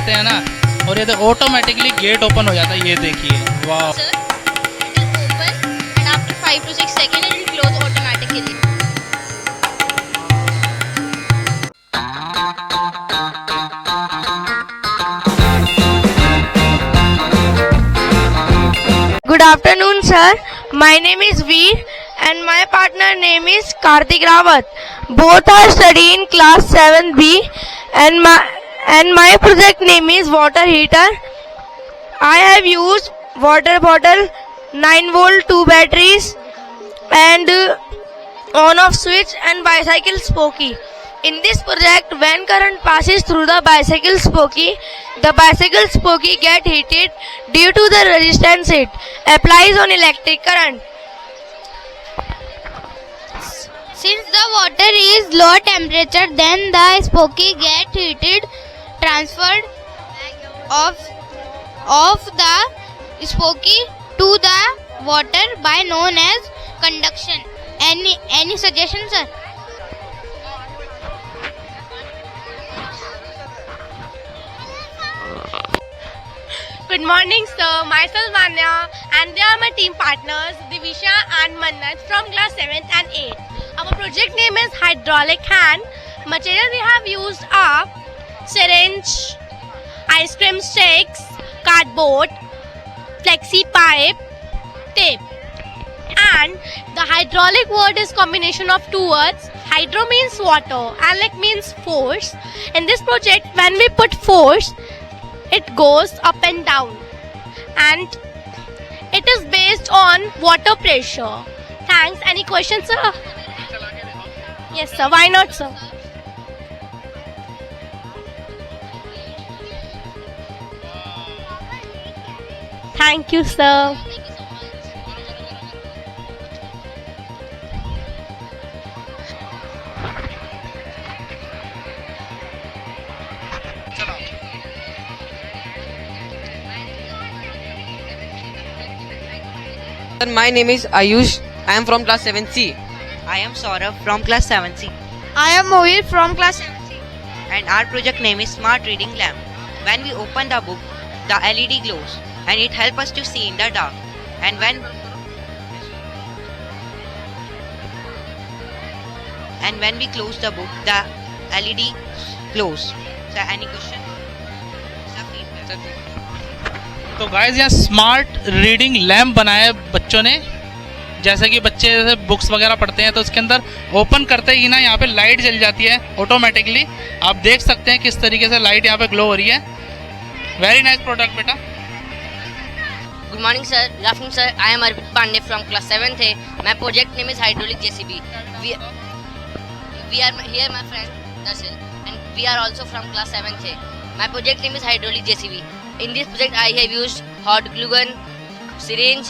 करते हैं ना, और ये तो ऑटोमेटिकली गेट ओपन हो जाता है। ये देखिए, वाह। Sir, it will open and after 5 to 6 seconds it will close automatically. Good afternoon, sir. My name is Veer and my partner name is Kartik Rawat. Both are studying class 7B and my project name is water heater. I have used water bottle, 9-volt 2 batteries and on-off switch and bicycle spokey. In this project, when current passes through the bicycle spokey get heated due to the resistance it applies on electric current. Since the water is low temperature, then the spokey get heated, transferred of the spokey to the water by known as conduction. Any suggestion, sir? Good morning, sir. Myself Vanya and they are my team partners Divisha and Mannat from class 7th and 8th. Our project name is hydraulic hand. Material we have used are syringe, ice cream sticks, cardboard, flexi pipe, tape. And the hydraulic word is combination of two words. Hydro means water and like means force. In this project, when we put force, it goes up and down, and it is based on water pressure. Thanks. Any questions, sir? Yes, sir. Why not, sir? Thank you, sir. Sir, my name is Ayush. I am from class 7C. I am Saurabh from class 7C I am Mohit from class 7C. and our project name is Smart Reading Lamp. When we open the book, the LED glows and it helps us to see in the dark. And when we close the book, the LED glows. So any question? Sir, feedback. तो guys यहाँ smart reading lamp बनाया है बच्चों ने। जैसे कि बच्चे जैसे बुक्स वगैरह पढ़ते हैं तो उसके अंदर ओपन करते ही ना यहाँ पे लाइट जल जाती है ऑटोमेटिकली। आप देख सकते हैं किस तरीके से लाइट यहाँ पे ग्लो हो रही है। वेरी नाइस प्रोडक्ट बेटा। Good morning, sir. Good afternoon, sir. I am Arpit Pandey from class 7th A. My project name is hydraulic JCB. We are here, my friend Darshil, and we are also from class 7th A. My project name is hydraulic JCB. In this project, I have used hot glue gun, syringe,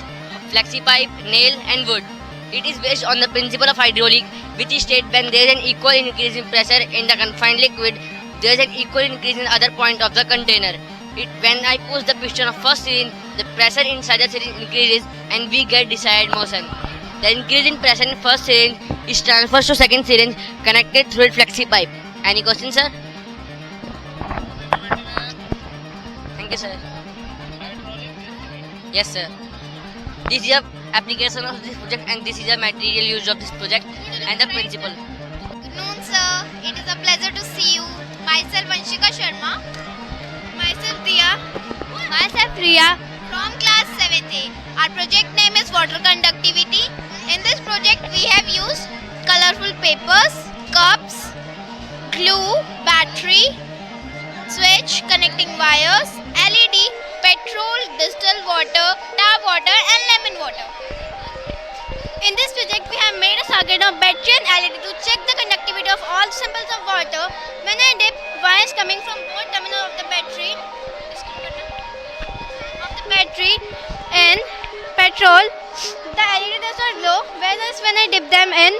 flexi pipe, nail, and wood. It is based on the principle of hydraulic, which states when there is an equal increase in pressure in the confined liquid, there is an equal increase in other point of the container. When I push the piston of first syringe, the pressure inside the syringe increases and we get desired motion. The increase in pressure in first syringe is transferred to second syringe connected through a flexi pipe. Any questions, sir? Thank you, sir. Yes, sir. This is the application of this project and this is the material used of this project and the principle. Good afternoon, sir. It is a pleasure to see you. Myself Vanshika Sharma. Myself Priya from class 7th A. Our project name is water conductivity. In this project we have used colorful papers, cups, glue, battery, switch, connecting wires, LED, petrol, distilled water, tap water and lemon water. In this project we have made a circuit of battery and LED to check the conductivity of all samples of water. When I dip wires coming from both terminals of the battery in petrol, the LED does not glow, whereas when I dip them in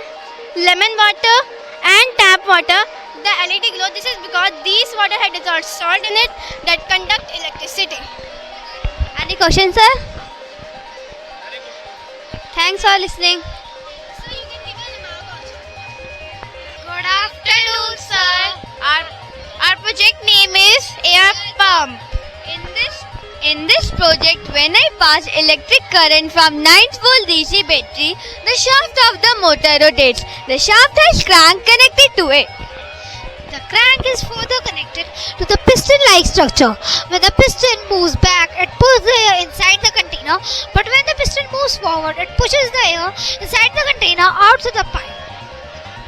lemon water and tap water, the LED glow. This is because these water had dissolved salt in it that conduct electricity. Any questions, sir? Thanks for listening. Good afternoon, sir. Our project name is air pump. In this project, when I pass electric current from 9-volt DC battery, the shaft of the motor rotates. The shaft has crank connected to it. The crank is further connected to the piston-like structure. When the piston moves back, it pulls the air inside the container. But when the piston moves forward, it pushes the air inside the container out to the pipe.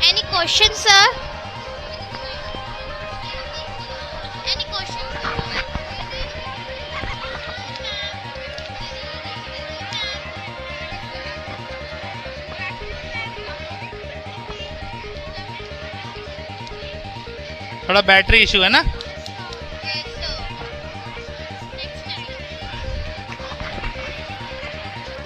Any questions, sir? Any questions? थोड़ा battery issue है ना.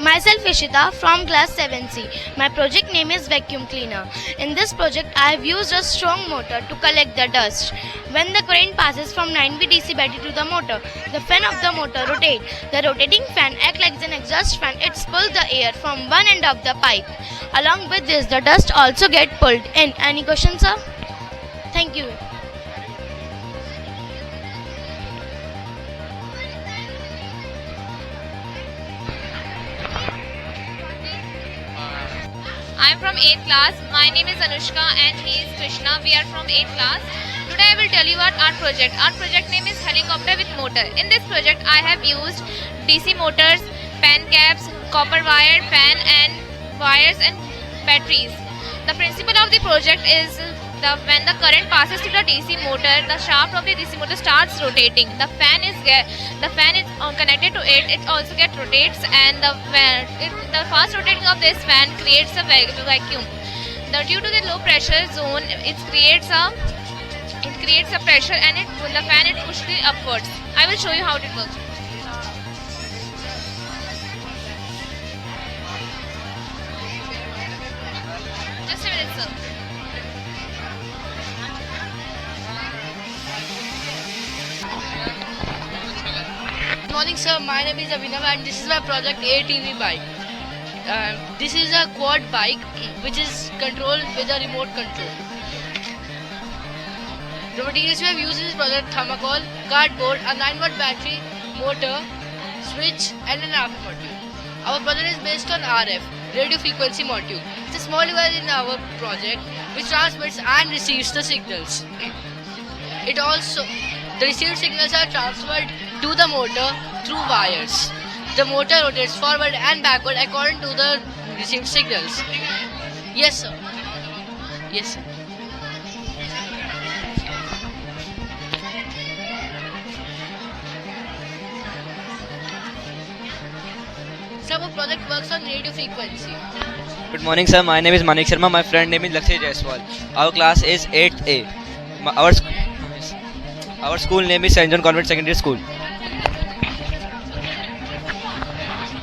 Myself Ishita from class 7C. My project name is vacuum cleaner. In this project I have used a strong motor to collect the dust. When the current passes from 9V DC battery to the motor, the fan of the motor rotates. The rotating fan acts like an exhaust fan. It pulls the air from one end of the pipe. Along with this, the dust also gets pulled in. Any questions, sir? Thank you. I am from 8th class. My name is Anushka and he is Krishna. We are from 8th class. Today I will tell you about our project. Our project name is helicopter with motor. In this project I have used DC motors, fan caps, copper wire, fan and wires and batteries. The principle of the project is when the current passes to the DC motor, the shaft of the DC motor starts rotating. The fan is connected to it. It also rotates, and the fast rotating of this fan creates a vacuum. Due to the low pressure zone, it creates a pressure, and the fan pushes it upwards. I will show you how it works. Just a minute, sir. Good morning, sir. My name is Abhinav and this is my project ATV bike. This is a quad bike which is controlled with a remote control. The materials we have used in this project: thermocol, cardboard, a 9-watt battery, motor, switch and an RF module. Our project is based on RF, radio frequency module. It's a small device in our project which transmits and receives the signals. The received signals are transferred to the motor through wires. The motor rotates forward and backward according to the received signals. Yes, sir. Yes, sir. Sir, our project works on radio frequency. Good morning, sir. My name is Manik Sharma. My friend name is Lakshay Jaiswal. Our class is 8th A. Our school name is St. John Convent Secondary School.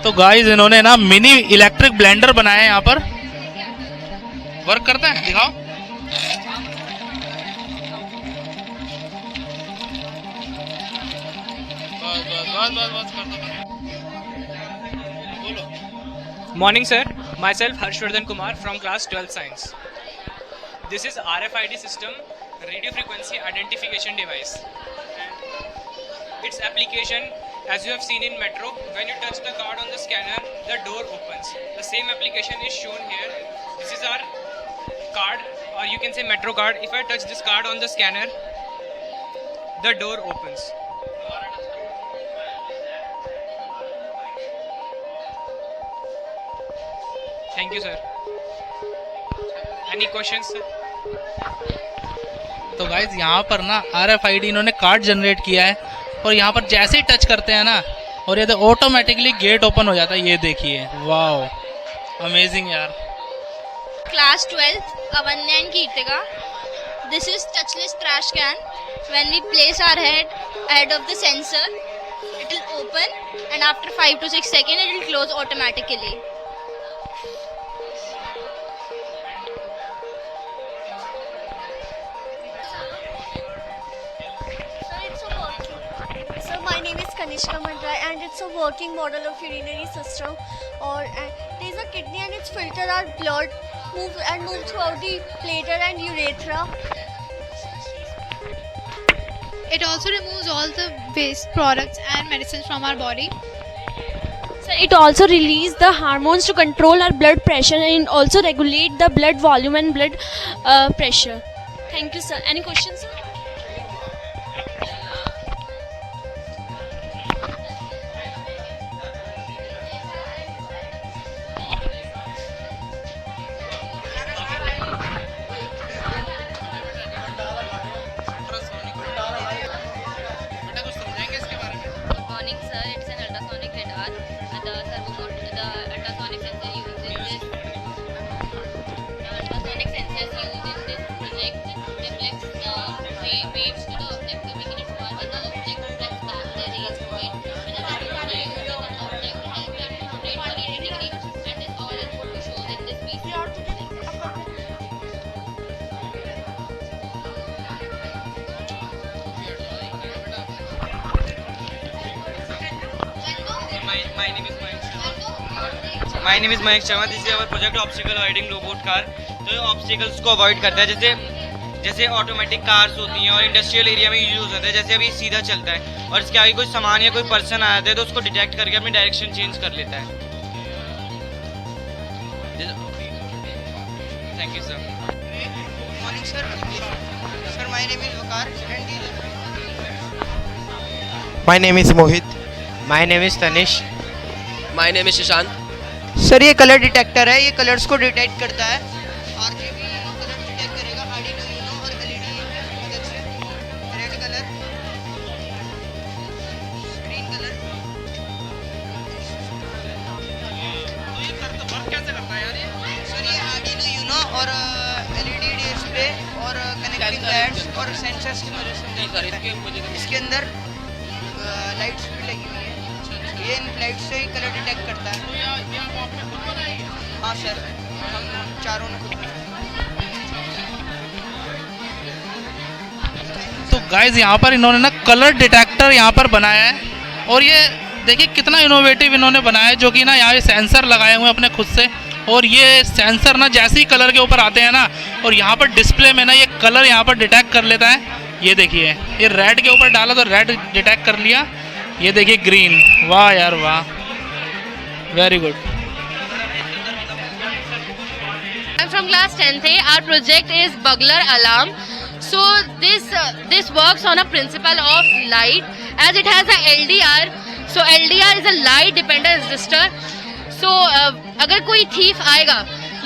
तो guys इन्होंने ना mini electric blender बनाया है. यहाँ पर work करता है, दिखाओ. बस कर दो. Morning, sir. Myself Harshvardhan Kumar from class 12 Science. This is RFID system, radio frequency identification device. And its application, as you have seen in metro, when you touch the card on the scanner, the door opens. The same application is shown here. This is our card, or you can say metro card. If I touch this card on the scanner, the door opens. Thank you, sir. Any questions, sir? तो guys यहाँ पर ना RFID इन्होंने card generate किया है और यहाँ पर जैसे ही टच करते हैं ना और ये तो ऑटोमेटिकली गेट ओपन हो जाता है. ये देखिए, वाओ, अमेजिंग यार. Class 12, Kavanya and Kirtika. This is touchless trash can. When we place our head ahead of the sensor, it will open, and after 5 to 6 seconds it will close automatically. So my name is Kanishka Mandra and it's a working model of urinary system. Or there is a kidney and its filter are blood move throughout the bladder and urethra. It also removes all the waste products and medicines from our body. So it also releases the hormones to control our blood pressure and also regulate the blood volume and blood pressure. Thank you, sir. Any questions, sir? Good morning, sir. It's an ultrasonic radar. The ultrasonic sensor used in this. The ultrasonic sensors used in this project reflects the waves to the object, making it smaller. The object reflects back the rays to it. When the sensor is used, the object has been rotated 180 degrees, and this all is what we show in this piece. My name is Manik Sharma. This is our project obstacle avoiding robot car. तो ये obstacles को avoid करता है, जैसे automatic cars होती हैं और industrial area में यूज होता है. जैसे अभी सीधा चलता है और इसके आगे कोई सामान या कोई पर्सन आ जाता है तो उसको डिटेक्ट करके अपनी डायरेक्शन चेंज कर लेता है. Thank you sir. Morning sir. Sir my name is Waqar and my name is Mohit. My name is Tanish. My name is Sushant. Sir ये कलर डिटेक्टर है, ये कलर्स को डिटेक्ट करता है. आरजीबी कलर डिटेक्ट करेगा, आर्डिनो यूनो और LED मदद से. Red colour, green colour. Sir ये आर्डिनो यूनो और एलईडी डिस्प्ले और कनेक्टिंग पैड्स और सेंसर्स की मदद से इसके अंदर लाइट्स भी लगी हुई है. ये इन लाइट से ही कलर डिटेक्ट करता है. हाँ सर, हम चारों ने खुद बनाया. तो गाइज यहाँ पर इन्होंने ना कलर डिटेक्टर यहाँ पर बनाया है, और ये देखिए कितना इनोवेटिव इन्होंने बनाया है, जो कि ना यहाँ सेंसर लगाए हुए हैं अपने खुद से. और ये सेंसर ना जैसे ही कलर के ऊपर आते हैं ना, और यहाँ पर डिस्प्ले में ना ये कलर यहाँ पर डिटेक्ट कर लेता है. ये देखिए, ये रेड के ऊपर डाला तो रेड डिटेक्ट कर लिया. ये देखिए ग्रीन. वाह यार वाह, very good. I'm from class 10th A. Our project is burglar alarm. So this works on a principle of light, as it has a LDR. So LDR is a light dependent resistor. So अगर कोई thief आएगा,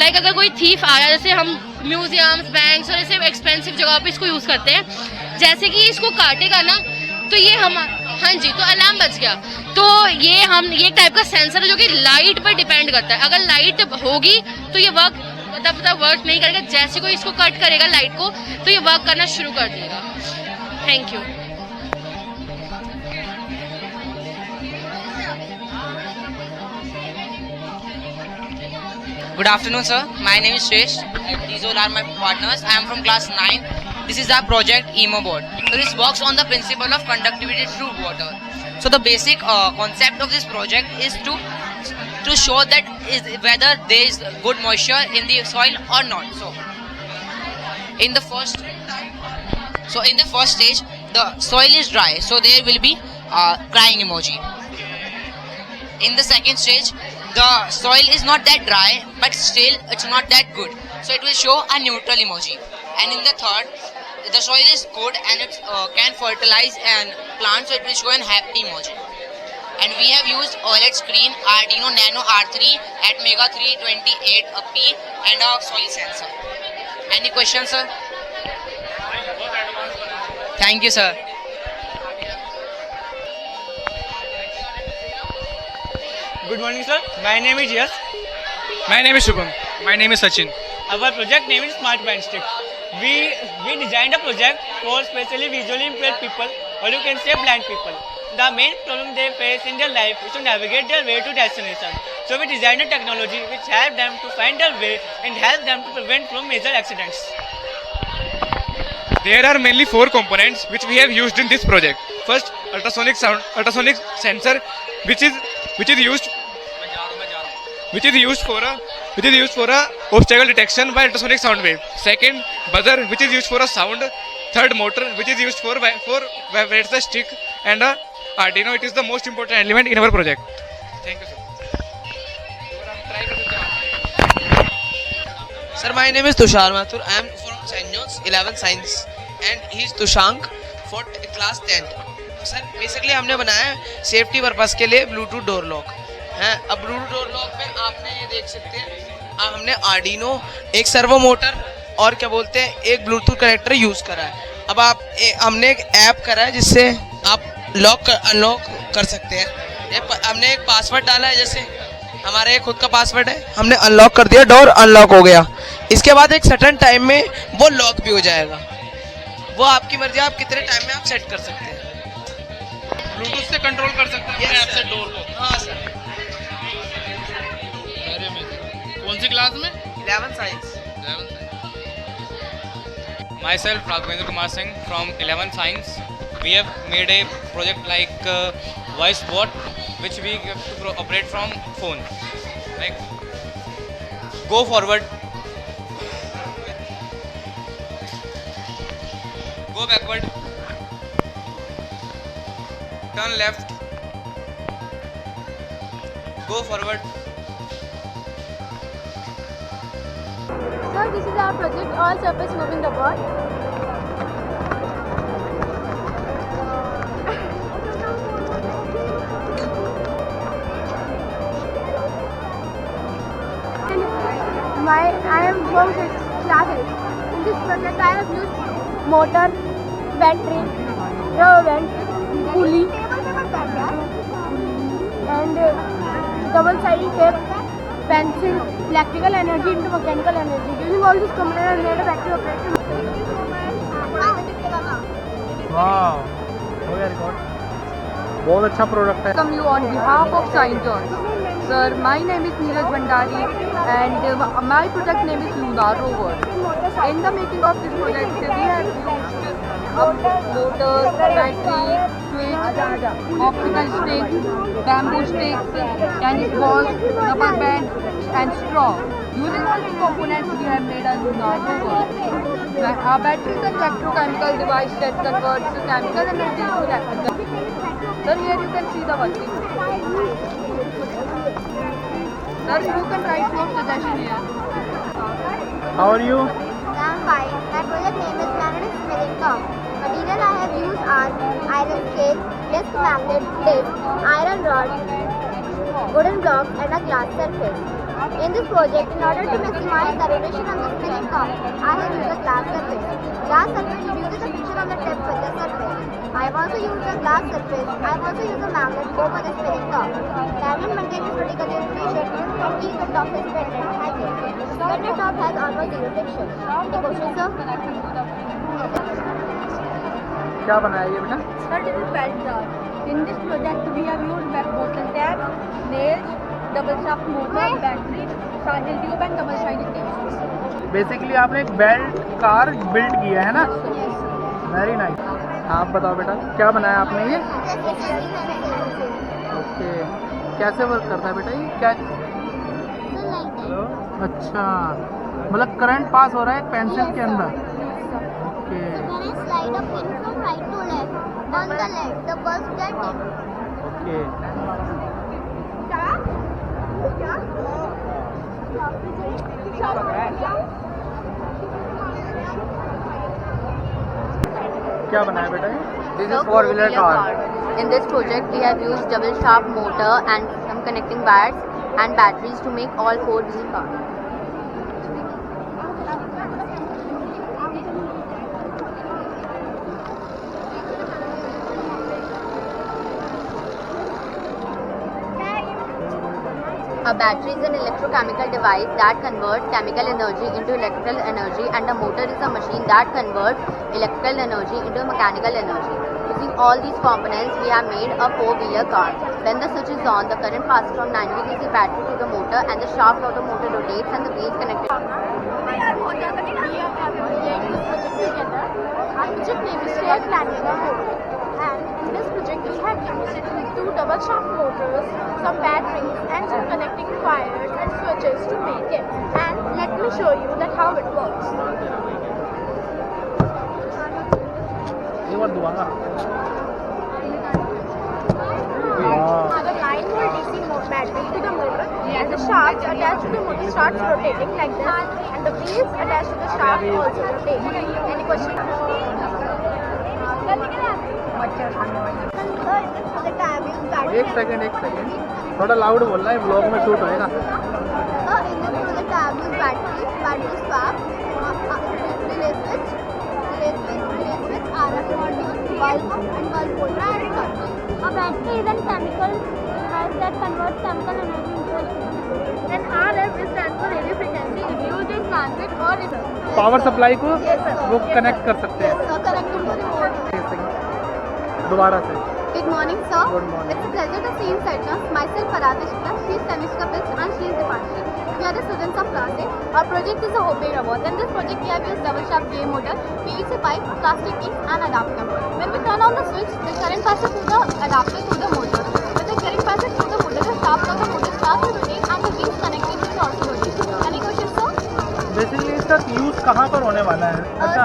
like अगर कोई thief आया, जैसे हम museums, banks और ऐसे एक्सपेंसिव जगह पे इसको यूज़ करते हैं, जैसे कि इसको काटेगा ना तो ये हम, हाँ जी, तो अलार्म बज गया. तो ये टाइप का सेंसर है जो कि लाइट पर डिपेंड करता है. अगर लाइट होगी तो ये तब वर्क नहीं करेगा. जैसे कोई इसको कट करेगा लाइट को तो ये वर्क करना शुरू कर देगा. Thank you. Good afternoon, sir. My name is Shresh. These all are my partners. I am from class 9. This is our project EMOBot. So this works on the principle of conductivity through water. So the basic concept of this project is to show that whether there is good moisture in the soil or not. So in the first stage, the soil is dry, so there will be crying emoji. In the second stage, the soil is not that dry, but still it's not that good, so it will show a neutral emoji. And in the third, the soil is good and it can fertilize and plant, so it will show an happy emoji. And we have used OLED screen, Arduino Nano R3 at Mega 328P and a soil sensor. Any questions, sir? Thank you, sir. Good morning, sir. My name is Yash. My name is Shubham. My name is Sachin. Our project name is Smart Band Stick. We designed a project for specially visually impaired people, or you can say blind people. The main problem they face in their life is to navigate their way to destination. So we designed a technology which helps them to find their way and help them to prevent from major accidents. There are mainly 4 components which we have used in this project. First, ultrasonic sensor, which is used for a obstacle detection by ultrasonic sound wave. Second, buzzer, which is used for a sound third motor which is used for vibrates the stick and Arduino. It is the most important element in our project. Thank you, sir. Sir, my name is Tushar Mathur. I am from St. John's 11 Science and he is Tushank for class 10th. Sir basically हमने बनाया है safety purpose के लिए Bluetooth door lock है। अब Bluetooth door lock में आपने ये देख सकते हैं हमने आर्डिनो, एक सर्वो मोटर और क्या बोलते हैं एक ब्लूटूथ कनेक्टर यूज़ करा है। अब हमने एक ऐप करा है जिससे आप लॉक अनलॉक कर सकते हैं। हमने एक पासवर्ड डाला है, जैसे हमारा एक खुद का पासवर्ड है, हमने अनलॉक कर दिया, डोर अनलॉक हो गया। इसके बाद एक सर्टेन टाइम में वो लॉक भी हो जाएगा। वो आपकी मर्जी, आप कितने टाइम में आप सेट कर सकते हैं। ब्लूटूथ से कंट्रोल कर सकते हैं ऐप से डोर को। हाँ सर। Very amazing. कौन सी क्लास में? 11 science. Myself, Raghavendra Kumar Singh from 11 Science. We have made a project like voice bot, which we have to operate from phone. Like, go forward, go backward, turn left, go forward. Sir, this is our project, all surface moving robot. I am from class 8. In this project, I have used motor, battery, rubber band, pulley, and double-sided tape, pencil, electrical energy into mechanical energy. Using all these components, I made a battery operated. वाह, हो गया record. बहुत अच्छा product है। Welcome you on behalf of St. John's. Sir, my name is Neeraj Bhandari and my project name is Lunar Rover. In the making of this project, we have used a motor, battery, switch, optical sticks, bamboo sticks, tennis balls, rubber band and straw. Using all these components, we have made a Lunar Rover. Our battery is an electrochemical device that converts chemical energy to electrical. Sir, here you can see the working. Sir, you can write your suggestion here. How are you? I am fine. My project name is Planet Spinning Top. Material I have used are iron scale, disc magnet, disc, iron rod, wooden blocks and a glass surface. In this project, in order to maximize the rotation of the spinning top, I have used a glass surface. Glass surface reduces the friction of the tip with the surface. I have also used a glass surface. I have also used a magnet over the spinning top. Magnet maintains vertical rotation and keeps the top suspended. Hanging. Suspended top has almost zero friction. Any questions, sir? क्या बनाया ये बेटा? Sir, this is belt jar. In this project, we have used bottle tab, nails, double shaft motor, battery, charging tube and double sided tape. Basically आपने एक belt car build किया है ना? Very nice. आप बताओ बेटा, क्या बनाया आपने ये? ओके, कैसे वर्क करता है बेटा ये? क्या? अच्छा, मतलब करंट पास हो रहा है पेंसिल के अंदर। Okay. Slide a pin from right to left. On the left, the bulb gets in. Okay. क्या बनाया बेटा ये? This is four-wheeler car. In this project, we have used double shaft motor and some connecting wires and batteries to make all four-wheel cars. A battery is an electrochemical device that converts chemical energy into electrical energy, and a motor is a machine that converts electrical energy into mechanical energy. Using all these components, we have made a four-wheeler car. When the switch is on, the current passes from 90 DC battery to the motor, and the shaft of the motor rotates and the wheels connected. Our project name is Fair Planning a Road. And in this project, we have used two double shaft motors, some batteries, and some connecting wires and switches to make it. And let me show you that how it works. बार दुआगा। Have a 9-volt DC battery to the motor, and the shafts attached to the motor starts rotating like this, and the wheels attached to the shaft also rotate. Any question? एक second थोड़ा loud बोलना है, blog में shoot होएगा। battery swap, relay switch, RF module, bulb and bulb holder and cover. A battery is a chemical device that converts chemical energy into electricity. Then RF stands for radio frequency. It used in transit or power supply को वो connect कर सकते हैं। connected to the remote. दोबारा से। Good morning, sir. Good morning. It's a pleasure to see you, Sajjan. Myself, Paradishita. She is Tanishka Pitch and she is Dipanshi. We are the students of class A. Our project is a Hope robot. In this project, we have used double shaft gear motor, PVC pipe, plastic keys, and adapter. When we turn on the switch, the current passes through the adapter to the motor. When the current passes through the motor, the shaft of the motor starts to rotate and the wheels connected will also rotate. Any questions, sir? Basically इसका use कहाँ पर होने वाला है?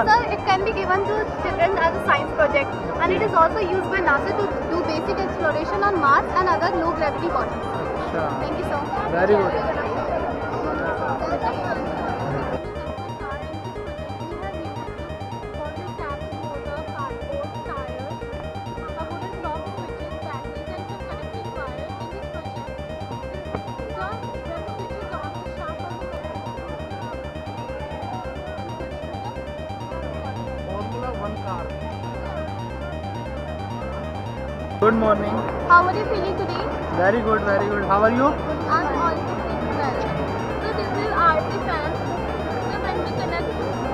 Sir, it can be given to children as a science project, and it is also used by NASA to do basic exploration on Mars and other low gravity bodies. Thank you, sir. Very good. Good morning. How are you feeling today? Very good, very good. How are you? I'm also feeling well. So this is RC fan. So when we connect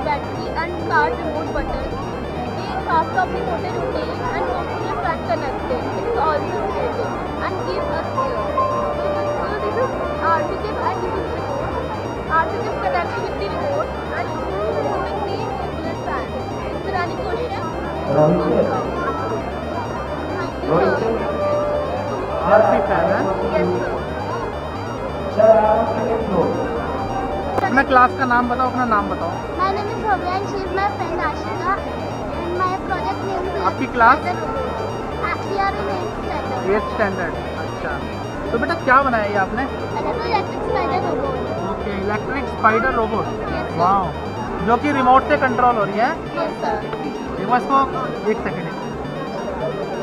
battery and start remote button, the shaft of the motor rotates and goes to the fan connected. It is also rotating and gives us air. So this is RC chip and this is remote. RC chip connected with the remote and moving the circular fan. Is there any question? RC fan है। अपना class का नाम बताओ, अपना नाम बताओ। My name is Bhavya and she is my friend Ashika and my project name is आपकी class? We are in 8th standard. 8th standard. अच्छा, तो बेटा क्या बनाया ये आपने? Electric spider robot. Okay, electric spider robot. वाह, जो कि रिमोट से कंट्रोल हो रही है। Yes sir. एक बार इसको एक सेकंड।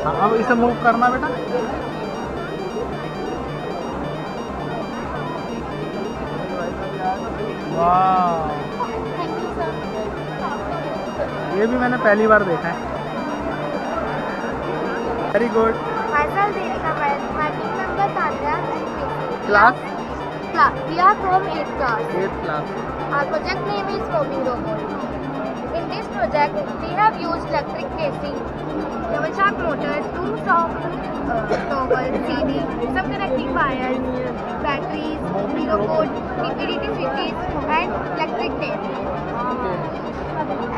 हाँ, अब इसे मूव करना बेटा। वाह, Thank you sir. ये भी मैंने पहली बार देखा है। Very good. Myself Devika Pail. My team member Tanya. Class? We are from 8th class. 8th class. Our project name is Foaming Robot. In this project, we have used electric casing, double shaft motors, two soft toggle, CD, some connecting wires, batteries, zero code, DPDT switches, and electric tape.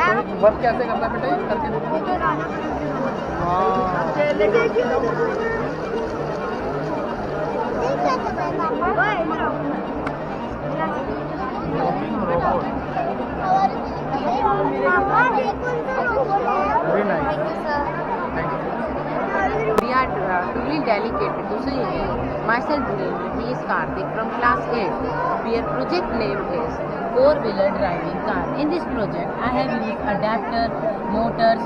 And work कैसे करना बेटा ये करके देखो। Very nice. Thank you, sir. Thank you. We are truly delighted to see you. Myself, me is Karthik from class 8. Our project name is 4-wheeler driving car. In this project, I have used adapter, motors,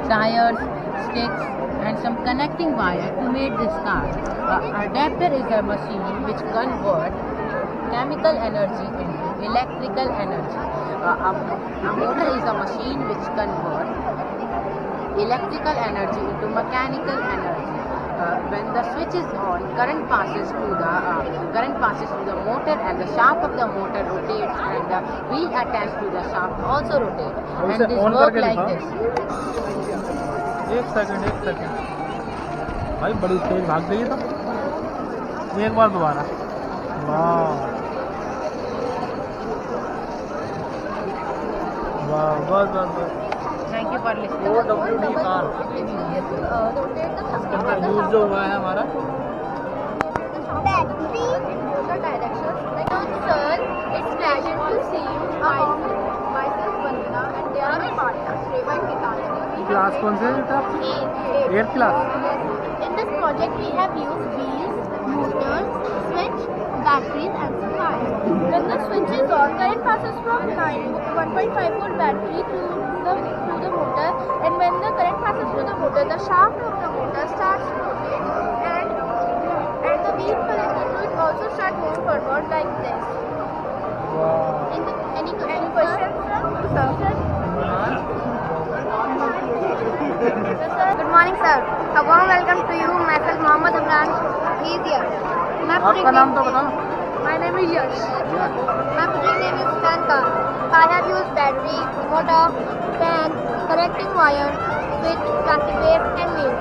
tires, sticks, and some connecting wire to make this car. Adapter is a machine which converts chemical energy into electrical energy. A motor is a machine which converts electrical energy into mechanical energy. When the switch is on, current passes to the motor, and the shaft of the motor rotates, and the wheel attached to the shaft also rotates. And this works like this. एक second भाई, बड़ी तेज भाग गई है तो। एक बार दोबारा। वाह वाह, बस बस बस। Thank you for listening. OWD car इसके अंदर यूज जो हुआ है हमारा। Sir, it's pleasure to see you. Myself Vandana and they are my partners, Reva and Gitanjali. We class कौन से बेटा? 8th class. In this project, we have used wheels, motors, switch, batteries, and some wires. When the switch is on, current passes from 1.5 volt battery to the motor, and when the current passes through the motor, the shaft of the motor starts to rotate, and the wheel connected to it also start moving forward like this. Any questions, sir? Good morning, sir. A warm welcome to you. Myself Mohammad Imran. He is here. आपका नाम तो बताओ. My name is Yash. My project name is fan car. I have used battery, motor, fan, connecting wire, switch, plastic waves, and wheels.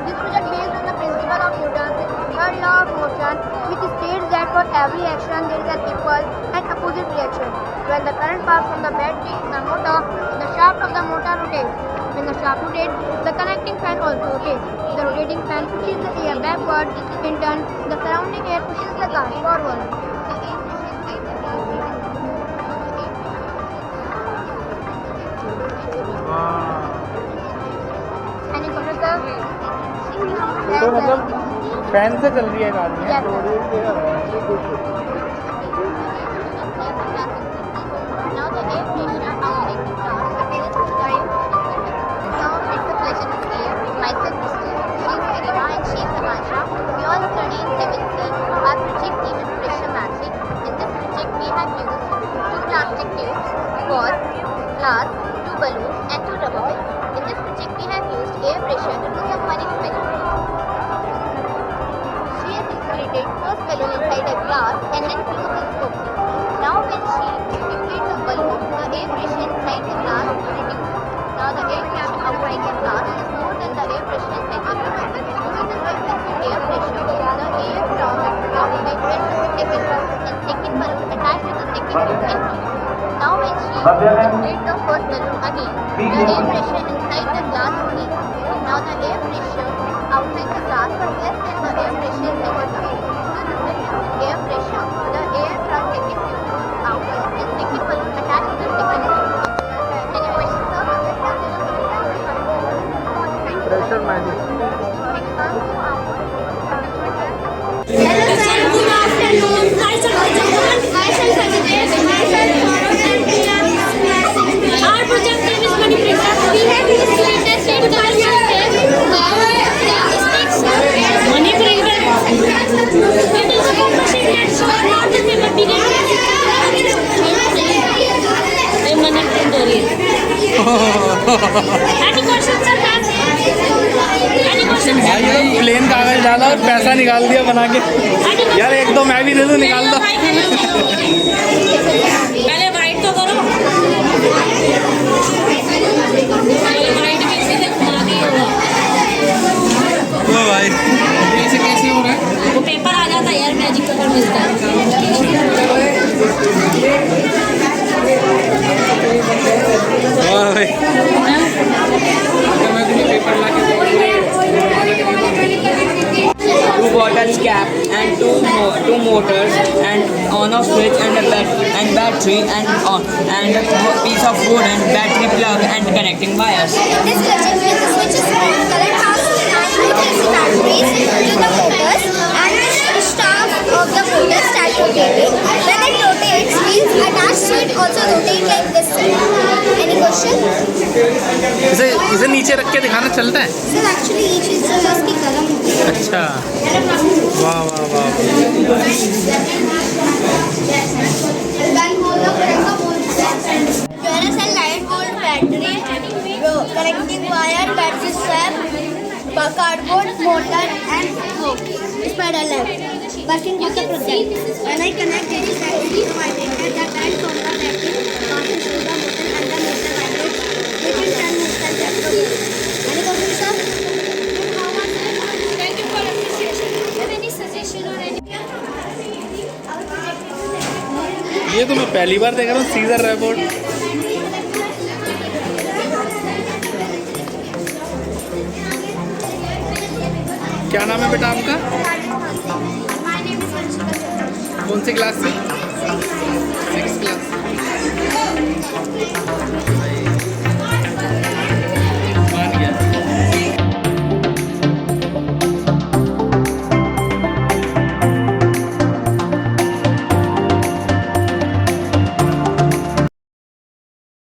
This project based on the principle of Newton's third law of motion, which states that for every action there is an equal and opposite reaction. When the current passes from the battery to the motor, the shaft of the motor rotates. When the shaft rotates, the connecting fan also rotates. The rotating fan pushes the air backward. In turn, the surrounding air pushes the car forward. Any questions, sir? तो मतलब fan से चल रही है गाड़ी. Yes, sir. Now the air pressure outside the car is time. Now it's a pleasure to see you. Myself, she's Karima and she's Tamasha. We all study in 7th. Our project name is Pressure Matching. In this project, we have used 2 plastic tubes, ball, glass, 2 balloons, and 2 rubber bands. In this project, we have used air pressure to do some fun experiments. She has inflated first balloon inside a glass and then closed the scope. Now when she inflates the balloon, the air pressure inside the glass reduces. Now the air pressure outside the glass is more than the air pressure inside the glass. Due to the increased air pressure, the air from vibrates the second balloon and second balloon attached to the second tube empty. Now when she inflates the first balloon again, the air pressure inside the glass increases. Now the air pressure outside the glass is less than the air pressure inside the glass. Due to the increased air pressure, the air from second tube goes out and second balloon attached to the second tube. Any questions, sir? Pressure magic. Hello, sir. Good afternoon. Myself Sanjay. Our project name is Money Pressure. We have used latest technology. Money Pressure. It is a composite that shows not the same material. Money Pressure. Any questions, sir? Any questions? भाई ये लोग plane कागज डाला और पैसा निकाल दिया बना के. यार एक दो मैं भी दे दूं, निकाल दो. पहले वाइट तो करो. वाइट कैसे आगे होगा ओ भाई ऐसे कैसे हो रहा है? वो पेपर आ जाता है यार, मैजिक पेपर मिलता है. वाह भाई. Two bottles cap and two motors and on off switch and a battery and on and a piece of wood and battery plug and connecting wires. This project with the switch is on. Current passes batteries to the motors and the shaft of the motor starts rotating. When it rotates, wheels attached to it also rotate like this. Any question? इसे नीचे रख के दिखाना चलता है? Sir, actually each is इसकी कलम होती है. अच्छा. वाह वाह वाह. Duracell light volt battery, connecting wire, battery strap, cardboard, motor, and spider lamp. Working with the project. When I connect this battery, so I enter the belt from the battery, passes through the motor, and the motor vibrates, which in turn moves the tractor. Any questions, sir? Thank you for appreciation. Have any suggestion or any? ये तो मैं पहली बार देख रहा हूँ scissor robot. क्या नाम है बेटा आपका? कौन सी क्लास से?